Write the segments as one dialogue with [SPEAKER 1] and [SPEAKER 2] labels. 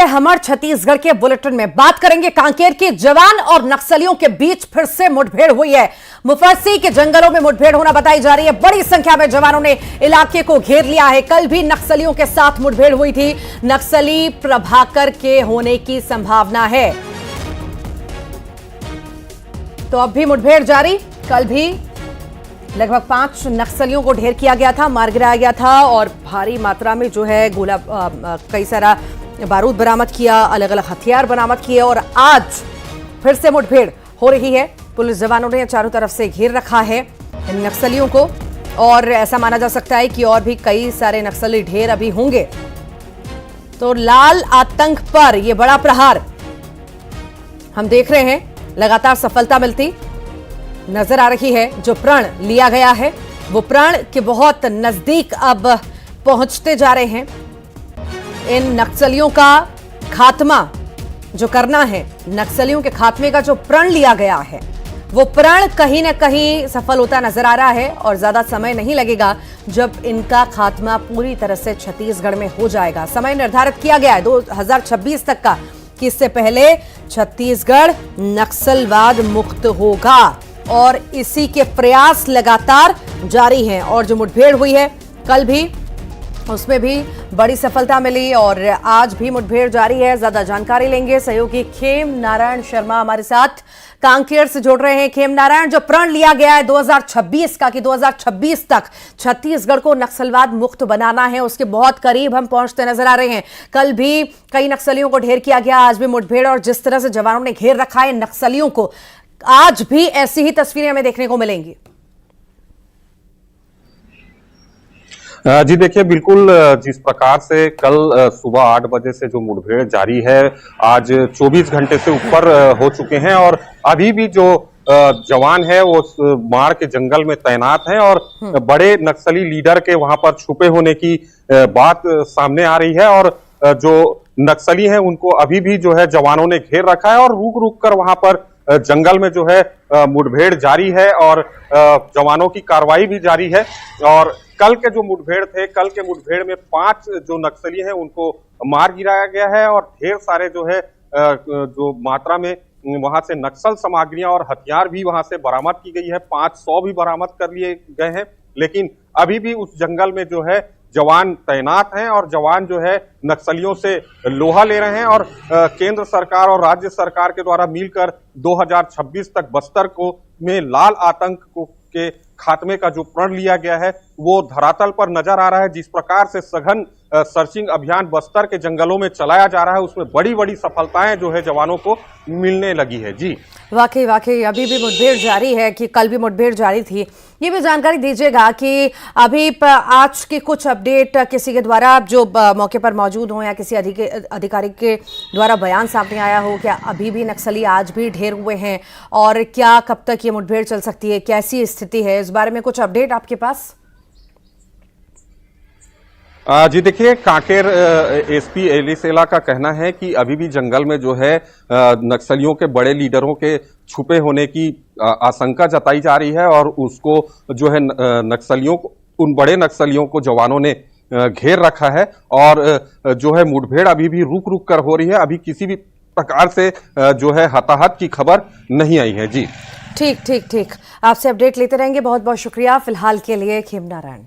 [SPEAKER 1] हमर छत्तीसगढ़ के बुलेटिन में बात करेंगे। कांकेर के जवान और नक्सलियों के बीच फिर से मुठभेड़ हुई है। मुफस्सी के जंगलों में मुठभेड़ होना बताई जा रही है। बड़ी संख्या में जवानों ने इलाके को घेर लिया है। कल भी नक्सलियों के साथ मुठभेड़ हुई थी। नक्सली प्रभाकर के होने की संभावना है, तो अब भी मुठभेड़ जारी। कल भी लगभग 5 नक्सलियों को ढेर किया गया था, मार गिराया गया था और भारी मात्रा में जो है गोला कई सारा बारूद बरामद किया, अलग अलग हथियार बरामद किए और आज फिर से मुठभेड़ हो रही है। पुलिस जवानों ने चारों तरफ से घेर रखा है इन नक्सलियों को और ऐसा माना जा सकता है कि और भी कई सारे नक्सली ढेर अभी होंगे। तो लाल आतंक पर यह बड़ा प्रहार हम देख रहे हैं। लगातार सफलता मिलती नजर आ रही है। जो प्रण लिया गया है वो प्रण के बहुत नजदीक अब पहुंचते जा रहे हैं। इन नक्सलियों का खात्मा जो करना है, नक्सलियों के खात्मे का जो प्रण लिया गया है वो प्रण कहीं ना कहीं सफल होता नजर आ रहा है और ज्यादा समय नहीं लगेगा जब इनका खात्मा पूरी तरह से छत्तीसगढ़ में हो जाएगा। समय निर्धारित किया गया है 2026 तक का, कि इससे पहले छत्तीसगढ़ नक्सलवाद मुक्त होगा और इसी के प्रयास लगातार जारी हैं। और जो मुठभेड़ हुई है कल भी, उसमें भी बड़ी सफलता मिली और आज भी मुठभेड़ जारी है। ज्यादा जानकारी लेंगे सहयोगी खेम नारायण शर्मा हमारे साथ कांकेर से जुड़ रहे हैं। खेम नारायण, जो प्रण लिया गया है 2026 का कि 2026 तक छत्तीसगढ़ को नक्सलवाद मुक्त बनाना है, उसके बहुत करीब हम पहुंचते नजर आ रहे हैं। कल भी कई नक्सलियों को ढेर किया गया, आज भी मुठभेड़ और जिस तरह से जवानों ने घेर रखा है नक्सलियों को, आज भी ऐसी ही तस्वीरें हमें देखने को मिलेंगी।
[SPEAKER 2] जी देखिए, बिल्कुल जिस प्रकार से कल सुबह 8 बजे से जो मुठभेड़ जारी है, आज 24 घंटे से ऊपर हो चुके हैं और अभी भी जो जवान है वो मार के जंगल में तैनात हैं और बड़े नक्सली लीडर के वहां पर छुपे होने की बात सामने आ रही है और जो नक्सली हैं उनको अभी भी जो है जवानों ने घेर रखा है और रुक रुक कर वहां पर जंगल में जो है मुठभेड़ जारी है और जवानों की कार्रवाई भी जारी है। और कल के जो मुठभेड़ थे, कल के मुठभेड़ में 5 जो नक्सली हैं उनको मार गिराया गया है और ढेर सारे जो है जो मात्रा में वहां से नक्सल सामग्रियां और हथियार भी वहां से बरामद की गई है। 500 भी बरामद कर लिए गए हैं, लेकिन अभी भी उस जंगल में जो है जवान तैनात हैं और जवान जो है नक्सलियों से लोहा ले रहे हैं और केंद्र सरकार और राज्य सरकार के द्वारा मिलकर 2026 तक बस्तर को में लाल आतंक को के खात्मे का जो प्रण लिया गया है वो धरातल पर नजर आ रहा है। जिस प्रकार से सघन सर्चिंग अभियान बस्तर के जंगलों में चलाया जा रहा है उसमें बड़ी बड़ी सफलताएं जो है जवानों को मिलने लगी है। जी
[SPEAKER 1] वाकई अभी भी मुठभेड़ जारी है कि कल भी मुठभेड़ जारी थी। ये भी जानकारी दीजिएगा कि अभी आज की कुछ अपडेट किसी के द्वारा जो मौके पर मौजूद हो या किसी अधिकारी के द्वारा बयान सामने आया हो, क्या अभी भी नक्सली आज भी ढेर हुए हैं और क्या कब तक ये मुठभेड़ चल सकती है, कैसी स्थिति है, इस बारे में कुछ अपडेट आपके पास?
[SPEAKER 2] जी देखिए, कांकेर एसपी एलिसेला का कहना है कि अभी भी जंगल में जो है नक्सलियों के बड़े लीडरों के छुपे होने की आशंका जताई जा रही है और उसको जो है नक्सलियों को, उन बड़े नक्सलियों को जवानों ने घेर रखा है और जो है मुठभेड़ अभी भी रुक रुक कर हो रही है। अभी किसी भी प्रकार से जो है हताहत की खबर नहीं आई है। जी
[SPEAKER 1] ठीक, आपसे अपडेट लेते रहेंगे। बहुत बहुत शुक्रिया फिलहाल के लिए खेम नारायण।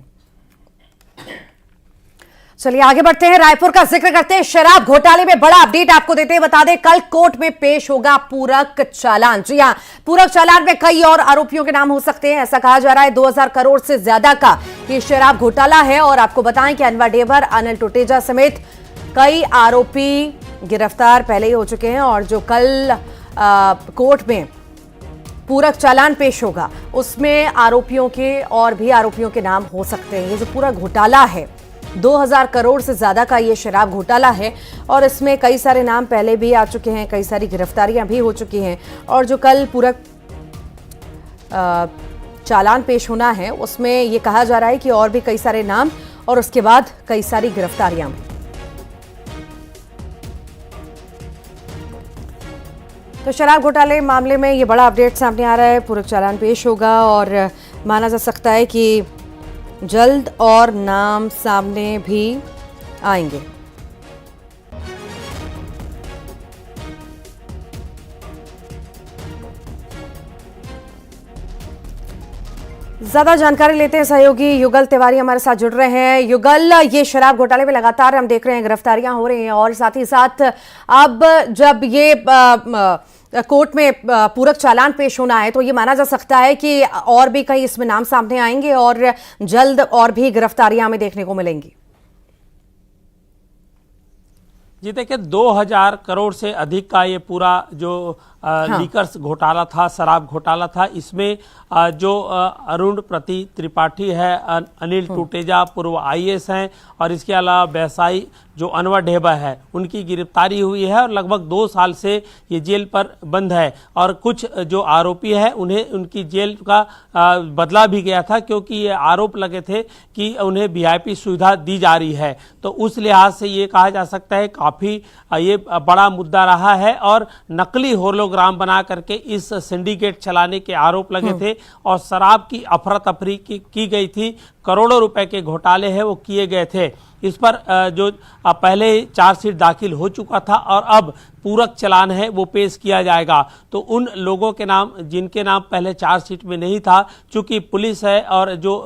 [SPEAKER 1] चलिए आगे बढ़ते हैं, रायपुर का जिक्र करते हैं। शराब घोटाले में बड़ा अपडेट आपको देते हैं। बता दें, कल कोर्ट में पेश होगा पूरक चालान। जी हां, पूरक चालान में कई और आरोपियों के नाम हो सकते हैं, ऐसा कहा जा रहा है। 2000 करोड़ से ज्यादा का ये शराब घोटाला है और आपको बताएं कि अनवर डेवर, अनिल टुटेजा समेत कई आरोपी गिरफ्तार पहले ही हो चुके हैं और जो कल कोर्ट में पूरक चालान पेश होगा उसमें आरोपियों के और भी आरोपियों के नाम हो सकते हैं। ये जो पूरा घोटाला है 2000 करोड़ से ज्यादा का ये शराब घोटाला है और इसमें कई सारे नाम पहले भी आ चुके हैं, कई सारी गिरफ्तारियां भी हो चुकी हैं और जो कल पूरक चालान पेश होना है उसमें ये कहा जा रहा है कि और भी कई सारे नाम और उसके बाद कई सारी गिरफ्तारियां। तो शराब घोटाले मामले में ये बड़ा अपडेट सामने आ रहा है। पूरक चालान पेश होगा और माना जा सकता है कि जल्द और नाम सामने भी आएंगे। ज्यादा जानकारी लेते हैं सहयोगी युगल तिवारी हमारे साथ जुड़ रहे हैं। युगल, ये शराब घोटाले में लगातार हम देख रहे हैं गिरफ्तारियां हो रही हैं और साथ ही साथ अब जब ये कोर्ट में पूरक चालान पेश होना है तो ये माना जा सकता है कि और भी कई इसमें नाम सामने आएंगे और जल्द और भी गिरफ्तारियां हमें देखने को मिलेंगी।
[SPEAKER 3] जी देखिए, 2000 करोड़ से अधिक का ये पूरा जो लीकर्स घोटाला था, शराब घोटाला था, इसमें जो अरुण त्रिपाठी है, अनिल टूटेजा पूर्व आईएएस हैं और इसके अलावा व्यवसायी जो अनवर ढेबा है, उनकी गिरफ्तारी हुई है और लगभग 2 साल से ये जेल पर बंद है। और कुछ जो आरोपी है उन्हें उनकी जेल का बदला भी गया था, क्योंकि ये आरोप लगे थे कि उन्हें वीआईपी सुविधा दी जा रही है। तो उस लिहाज से ये कहा जा सकता है काफ़ी ये बड़ा मुद्दा रहा है और नकली होलोग्राम बना करके इस सिंडिकेट चलाने के आरोप लगे थे और शराब की अफरा तफरी की गई थी, करोड़ों रुपए के घोटाले हैं वो किए गए थे। इस पर जो पहले चार्जशीट दाखिल हो चुका था और अब पूरक चालान है वो पेश किया जाएगा। तो उन लोगों के नाम जिनके नाम पहले चार्जशीट में नहीं था, चूंकि पुलिस है और जो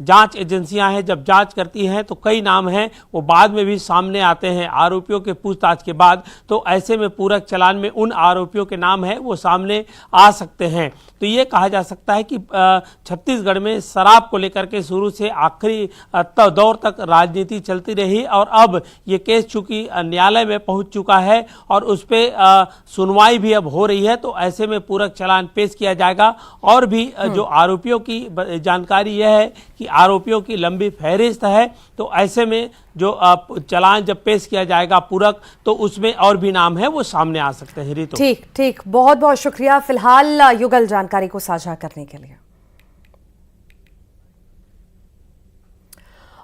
[SPEAKER 3] जांच एजेंसियां हैं जब जांच करती हैं तो कई नाम हैं वो बाद में भी सामने आते हैं आरोपियों के पूछताछ के बाद। तो ऐसे में पूरक चालान में उन आरोपियों के नाम है वो सामने आ सकते हैं। तो ये कहा जा सकता है कि छत्तीसगढ़ में शराब को लेकर के शुरू से आखिरी दौर तक राजनीति चलती रही और अब ये केस चूंकि न्यायालय में पहुंच चुका है और उस पर सुनवाई भी अब हो रही है, तो ऐसे में पूरक चालान पेश किया जाएगा। और भी जो आरोपियों की जानकारी यह है कि आरोपियों की लंबी फहरिस्त है, तो ऐसे में जो चालान जब पेश किया जाएगा पूरक, तो उसमें और भी नाम है वो सामने आ सकते हैं। रितु,
[SPEAKER 1] ठीक, बहुत बहुत शुक्रिया फिलहाल युगल जानकारी को साझा करने के लिए।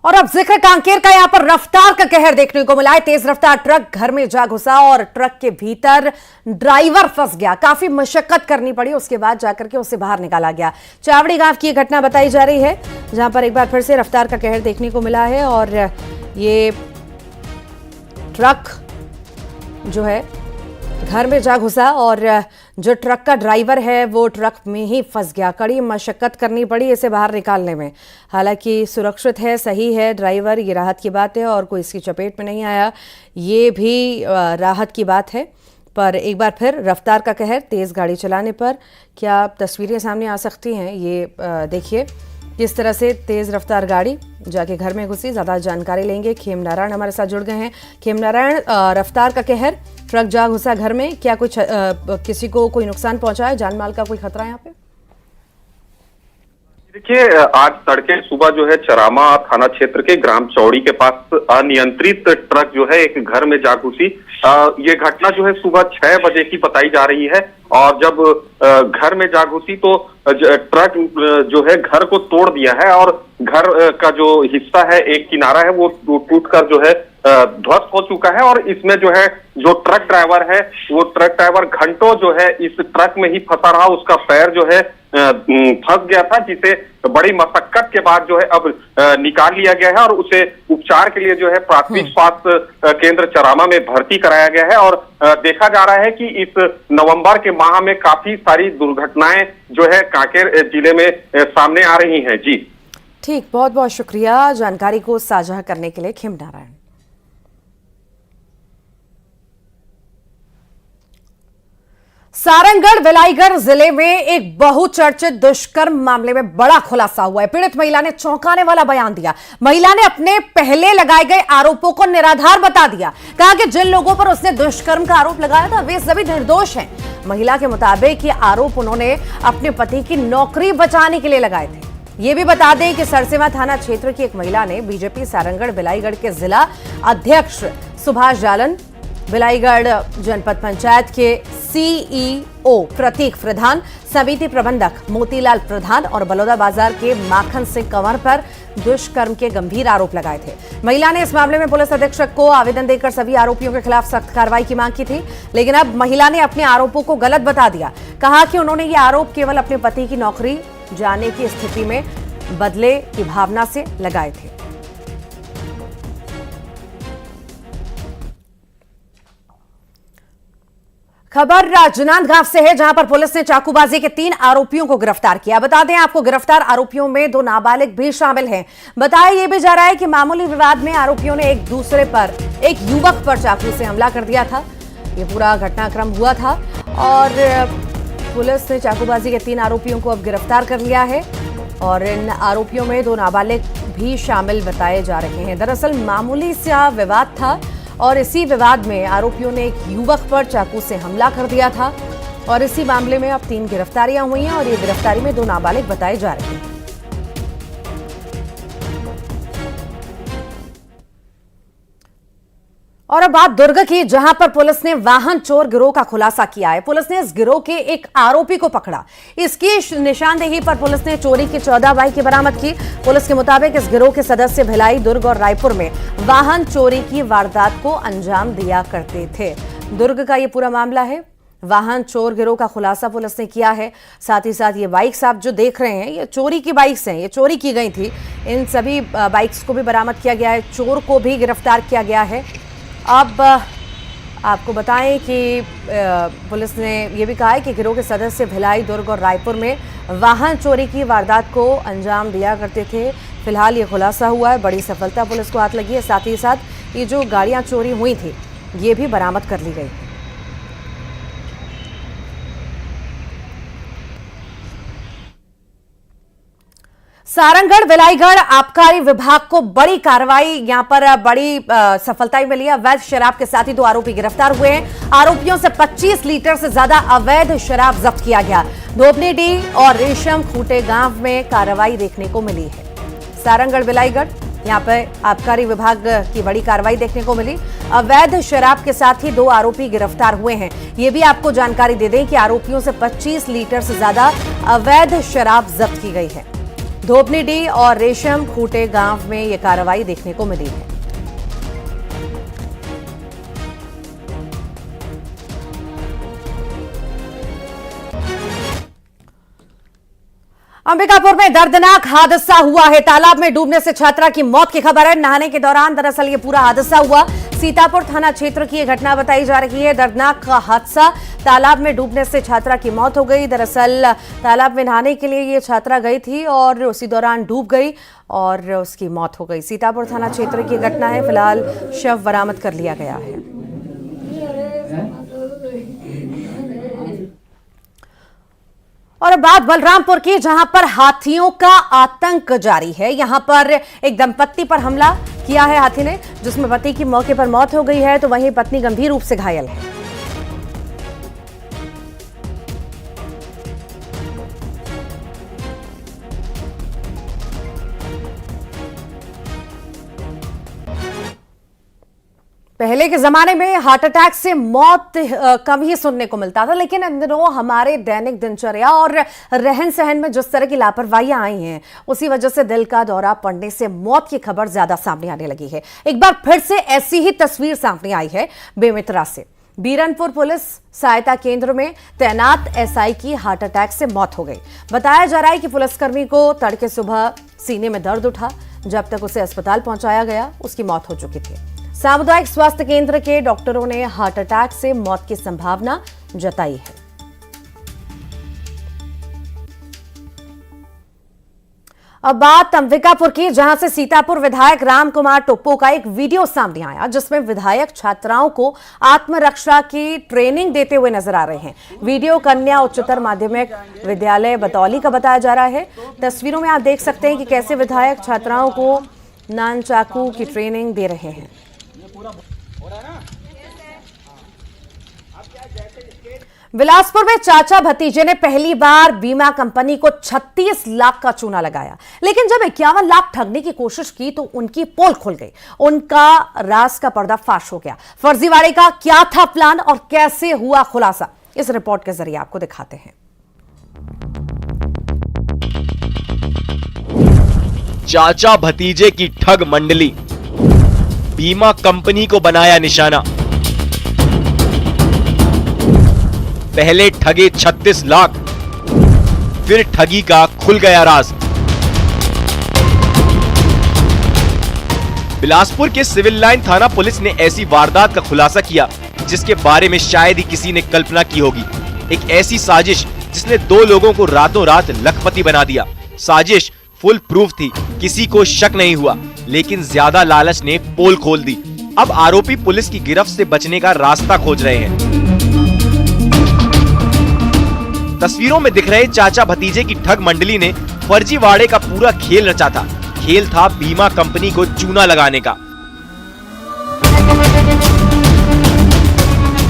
[SPEAKER 1] और अब जिक्र कांकेर का, यहां पर रफ्तार का कहर देखने को मिला है। तेज रफ्तार ट्रक घर में जा घुसा और ट्रक के भीतर ड्राइवर फंस गया। काफी मशक्कत करनी पड़ी, उसके बाद जाकर के उसे बाहर निकाला गया। चावड़ी गांव की घटना बताई जा रही है, जहां पर एक बार फिर से रफ्तार का कहर देखने को मिला है और ये ट्रक जो है घर में जा घुसा और जो ट्रक का ड्राइवर है वो ट्रक में ही फंस गया। कड़ी मशक्कत करनी पड़ी इसे बाहर निकालने में। हालांकि सुरक्षित है, सही है ड्राइवर, ये राहत की बात है और कोई इसकी चपेट में नहीं आया, ये भी राहत की बात है। पर एक बार फिर रफ्तार का कहर, तेज़ गाड़ी चलाने पर क्या तस्वीरें सामने आ सकती हैं, ये देखिए किस तरह से तेज़ रफ्तार गाड़ी जाके घर में घुसी। ज़्यादा जानकारी लेंगे, खेम नारायण हमारे साथ जुड़ गए हैं। खेम नारायण, रफ्तार का कहर, ट्रक जा घुसा घर में, क्या कुछ किसी को कोई नुकसान पहुंचा है, जान माल का कोई खतरा है यहाँ पे?
[SPEAKER 2] देखिए, आज तड़के सुबह जो है चरामा थाना क्षेत्र के ग्राम चौड़ी के पास अनियंत्रित ट्रक जो है एक घर में जा घुसी। ये घटना जो है सुबह 6 बजे की बताई जा रही है और जब घर में जा घुसी तो ट्रक जो है घर को तोड़ दिया है और घर का जो हिस्सा है, एक किनारा है, वो टूटकर जो है ध्वस्त हो चुका है। और इसमें जो है जो ट्रक ड्राइवर है वो ट्रक ड्राइवर घंटों जो है इस ट्रक में ही फंसा रहा। उसका पैर जो है फंस गया था, जिसे बड़ी मशक्कत के बाद जो है अब निकाल लिया गया है और उसे उपचार के लिए जो है प्राथमिक स्वास्थ्य केंद्र चरामा में भर्ती कराया गया है। और देखा जा रहा है कि इस नवंबर के माह में काफी सारी दुर्घटनाएं जो है कांकेर जिले में सामने आ रही हैं। जी
[SPEAKER 1] ठीक, बहुत बहुत शुक्रिया जानकारी को साझा करने के लिए खेम नारायण। सारंगढ़ विलायगढ़ जिले में एक बहुचर्चित दुष्कर्म मामले में बड़ा खुलासा हुआ है। पीड़ित महिला ने चौंकाने वाला बयान दिया। महिला ने अपने पहले लगाए गए आरोपों को निराधार बता दिया। कहा कि जिन लोगों पर उसने दुष्कर्म का आरोप लगाया था वे सभी निर्दोष हैं। महिला के मुताबिक ये आरोप उन्होंने अपने पति की नौकरी बचाने के लिए लगाए थे। ये भी बता दें कि सरसेवा थाना क्षेत्र की एक महिला ने बीजेपी सारंगढ़ विलायगढ़ के जिला अध्यक्ष सुभाष जालन, विलायगढ़ जनपद पंचायत के सीईओ प्रतीक प्रधान, समिति प्रबंधक मोतीलाल प्रधान और बलौदा बाजार के माखन सिंह कंवर पर दुष्कर्म के गंभीर आरोप लगाए थे। महिला ने इस मामले में पुलिस अधीक्षक को आवेदन देकर सभी आरोपियों के खिलाफ सख्त कार्रवाई की मांग की थी, लेकिन अब महिला ने अपने आरोपों को गलत बता दिया। कहा कि उन्होंने ये आरोप केवल अपने पति की नौकरी जाने की स्थिति में बदले की भावना से लगाए थे। खबर राजनांदगांव से है, जहां पर पुलिस ने चाकूबाजी के 3 आरोपियों को गिरफ्तार किया। बता दें आपको, गिरफ्तार आरोपियों में 2 नाबालिग भी शामिल हैं। बताया यह भी जा रहा है कि मामूली विवाद में आरोपियों ने एक दूसरे पर, एक युवक पर चाकू से हमला कर दिया था। यह पूरा घटनाक्रम हुआ था और पुलिस ने चाकूबाजी के 3 आरोपियों को अब गिरफ्तार कर लिया है और इन आरोपियों में 2 नाबालिग भी शामिल बताए जा रहे हैं। दरअसल मामूली सा विवाद था और इसी विवाद में आरोपियों ने एक युवक पर चाकू से हमला कर दिया था और इसी मामले में अब 3 गिरफ्तारियां हुई हैं और ये गिरफ्तारी में 2 नाबालिग बताए जा रहे हैं। और अब बात दुर्ग की, जहां पर पुलिस ने वाहन चोर गिरोह का खुलासा किया है। पुलिस ने इस गिरोह के एक आरोपी को पकड़ा। इसकी निशानदेही पर पुलिस ने चोरी की 14 बाइकें बरामद की। पुलिस के मुताबिक इस गिरोह के सदस्य भिलाई, दुर्ग और रायपुर में वाहन चोरी की वारदात को अंजाम दिया करते थे। दुर्ग का ये पूरा मामला है। वाहन चोर गिरोह का खुलासा पुलिस ने किया है। साथ ही साथ ये बाइक्स आप जो देख रहे हैं, ये चोरी की बाइक्स हैं, ये चोरी की गई थी। इन सभी बाइक्स को भी बरामद किया गया है। चोर को भी गिरफ्तार किया गया है। अब आपको बताएं कि पुलिस ने यह भी कहा है कि गिरोह के सदस्य भिलाई, दुर्ग और रायपुर में वाहन चोरी की वारदात को अंजाम दिया करते थे। फिलहाल ये खुलासा हुआ है, बड़ी सफलता पुलिस को हाथ लगी है। साथ ही साथ ये जो गाड़ियां चोरी हुई थी ये भी बरामद कर ली गई। सारंगढ़ विलायगढ़ आबकारी विभाग को बड़ी कार्रवाई, यहां पर बड़ी सफलता मिली है। अवैध शराब के साथ ही 2 आरोपी गिरफ्तार हुए हैं। आरोपियों से 25 लीटर से ज्यादा अवैध शराब जब्त किया गया। धोपनीडीह और रेशम खूंटे गांव में कार्रवाई देखने को मिली है। सारंगढ़ विलायगढ़, यहां पर आबकारी विभाग की बड़ी कार्रवाई देखने को मिली। अवैध शराब के साथ ही 2 आरोपी गिरफ्तार हुए हैं। ये भी आपको जानकारी दे दें कि आरोपियों से 25 लीटर से ज्यादा अवैध शराब जब्त की गई है। धोपनीडीह और रेशम खूंटे गांव में यह कार्रवाई देखने को मिली है। अंबिकापुर में दर्दनाक हादसा हुआ है। तालाब में डूबने से छात्रा की मौत की खबर है। नहाने के दौरान दरअसल ये पूरा हादसा हुआ। सीतापुर थाना क्षेत्र की यह घटना बताई जा रही है। दर्दनाक हादसा, तालाब में डूबने से छात्रा की मौत हो गई। दरअसल तालाब में नहाने के लिए ये छात्रा गई थी और उसी दौरान डूब गई और उसकी मौत हो गई। सीतापुर थाना क्षेत्र की घटना है। फिलहाल शव बरामद कर लिया गया है। और अब बात बलरामपुर की, जहां पर हाथियों का आतंक जारी है। यहां पर एक दंपत्ति पर हमला किया है हाथी ने, जिसमें पति की मौके पर मौत हो गई है तो वहीं पत्नी गंभीर रूप से घायल है। पहले के जमाने में हार्ट अटैक से मौत कम ही सुनने को मिलता था, लेकिन इन दिनों हमारे दैनिक दिनचर्या और रहन सहन में जिस तरह की लापरवाहियां आई हैं, उसी वजह से दिल का दौरा पड़ने से मौत की खबर ज्यादा सामने आने लगी है। एक बार फिर से ऐसी ही तस्वीर सामने आई है बेमित्रा से। बीरनपुर पुलिस सहायता केंद्र में तैनात एसआई की हार्ट अटैक से मौत हो गई। बताया जा रहा है कि पुलिसकर्मी को तड़के सुबह सीने में दर्द उठा। जब तक उसे अस्पताल पहुंचाया गया उसकी मौत हो चुकी थी। सामुदायिक स्वास्थ्य केंद्र के डॉक्टरों ने हार्ट अटैक से मौत की संभावना जताई है। अब बात अंबिकापुर की, जहां से सीतापुर विधायक राम कुमार टोप्पो का एक वीडियो सामने आया, जिसमें विधायक छात्राओं को आत्मरक्षा की ट्रेनिंग देते हुए नजर आ रहे हैं। वीडियो कन्या उच्चतर माध्यमिक विद्यालय बतौली का बताया जा रहा है। तस्वीरों में आप देख सकते हैं कि कैसे विधायक छात्राओं को नान चाकू की ट्रेनिंग दे रहे हैं। बिलासपुर में चाचा भतीजे ने पहली बार बीमा कंपनी को 36 लाख का चूना लगाया, लेकिन जब 51 लाख ठगने की कोशिश की तो उनकी पोल खुल गई। उनका राज का पर्दाफाश हो गया। फर्जीवाड़े का क्या था प्लान और कैसे हुआ खुलासा, इस रिपोर्ट के जरिए आपको दिखाते हैं।
[SPEAKER 4] चाचा भतीजे की ठग मंडली, बीमा कंपनी को बनाया निशाना। पहले ठगे 36 लाख, फिर ठगी का खुल गया राज। बिलासपुर के सिविल लाइन थाना पुलिस ने ऐसी वारदात का खुलासा किया जिसके बारे में शायद ही किसी ने कल्पना की होगी। एक ऐसी साजिश जिसने 2 लोगों को रातों रात लखपति बना दिया। साजिश फुल प्रूफ थी, किसी को शक नहीं हुआ, लेकिन ज्यादा लालच ने पोल खोल दी। अब आरोपी पुलिस की गिरफ्त से बचने का रास्ता खोज रहे हैं। तस्वीरों में दिख रहे चाचा भतीजे की ठग मंडली ने फर्जीवाड़े का पूरा खेल रचा था। खेल था बीमा कंपनी को चूना लगाने का।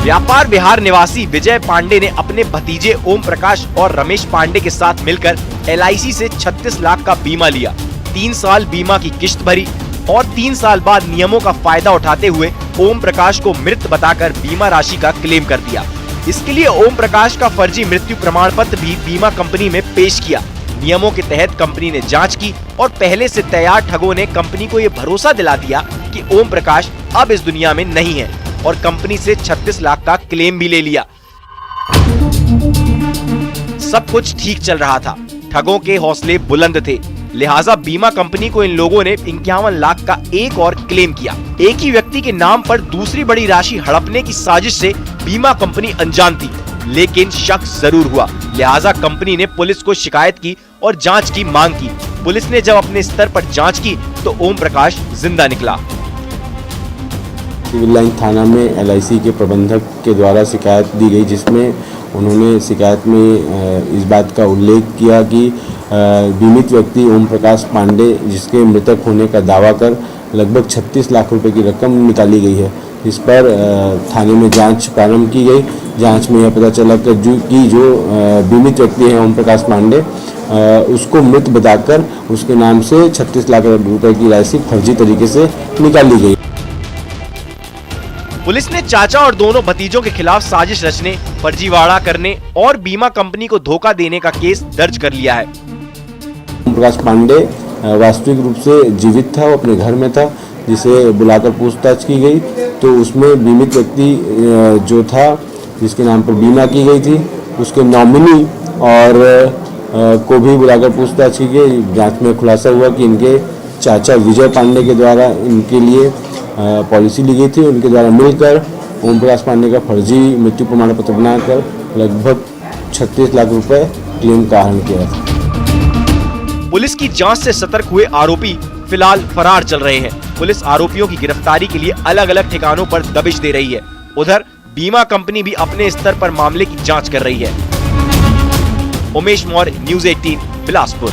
[SPEAKER 4] व्यापार विहार निवासी विजय पांडे ने अपने भतीजे ओम प्रकाश और रमेश पांडे के साथ मिलकर LIC से 36 लाख का बीमा लिया। 3 साल बीमा की किश्त भरी और 3 साल बाद नियमों का फायदा उठाते हुए ओम प्रकाश को मृत बताकर बीमा राशि का क्लेम कर दिया। इसके लिए ओम प्रकाश का फर्जी मृत्यु प्रमाण पत्र भी बीमा कंपनी में पेश किया। नियमों के तहत कंपनी ने जांच की और पहले से तैयार ठगों ने कंपनी को ये भरोसा दिला दिया कि ओम प्रकाश अब इस दुनिया में नहीं है और कंपनी से 36 लाख का क्लेम भी ले लिया। सब कुछ ठीक चल रहा था, ठगों के हौसले बुलंद थे, लिहाजा बीमा कंपनी को इन लोगों ने 51 लाख का एक और क्लेम किया। एक ही व्यक्ति के नाम पर दूसरी बड़ी राशि हड़पने की साजिश से बीमा कंपनी अनजान थी, लेकिन शक जरूर हुआ। लिहाजा कंपनी ने पुलिस को शिकायत की और जांच की मांग की। पुलिस ने जब अपने स्तर पर जांच की तो ओम प्रकाश जिंदा निकला।
[SPEAKER 5] सिविल लाइन थाना में LIC के प्रबंधक के द्वारा शिकायत दी गई, जिसमें उन्होंने शिकायत में इस बात का उल्लेख किया कि बीमित व्यक्ति ओम प्रकाश पांडे, जिसके मृतक होने का दावा कर लगभग 36 लाख रुपए की रकम निकाली गई है। इस पर थाने में जांच प्रारंभ की गई। जांच में यह पता चला कि जो बीमित व्यक्ति है ओम प्रकाश पांडे, उसको मृत बताकर उसके नाम से 36 लाख रुपए की राशि फर्जी तरीके से निकाली गई।
[SPEAKER 4] पुलिस ने चाचा और दोनों भतीजों के खिलाफ साजिश रचने, फर्जीवाड़ा करने और बीमा कंपनी को धोखा देने का केस दर्ज कर लिया है।
[SPEAKER 5] ओम प्रकाश पांडे वास्तविक रूप से जीवित था, वो अपने घर में था, जिसे बुलाकर पूछताछ की गई तो उसमें बीमित व्यक्ति जो था, जिसके नाम पर बीमा की गई थी, उसके नॉमिनी और को भी बुलाकर पूछताछ की गई। जांच में खुलासा हुआ कि इनके चाचा विजय पांडे के द्वारा इनके लिए पॉलिसी ली गई थी। उनके द्वारा मिलकर ओम प्रकाश पांडे का फर्जी मृत्यु प्रमाण पत्र बनाकर लगभग 36 लाख रुपए क्लेम का आहरण किया था।
[SPEAKER 4] पुलिस की जांच से सतर्क हुए आरोपी फिलहाल फरार चल रहे हैं। पुलिस आरोपियों की गिरफ्तारी के लिए अलग अलग ठिकानों पर दबिश दे रही है। उधर बीमा कंपनी भी अपने स्तर पर मामले की जांच कर रही है। उमेश मौर्य, न्यूज़ 18, बिलासपुर।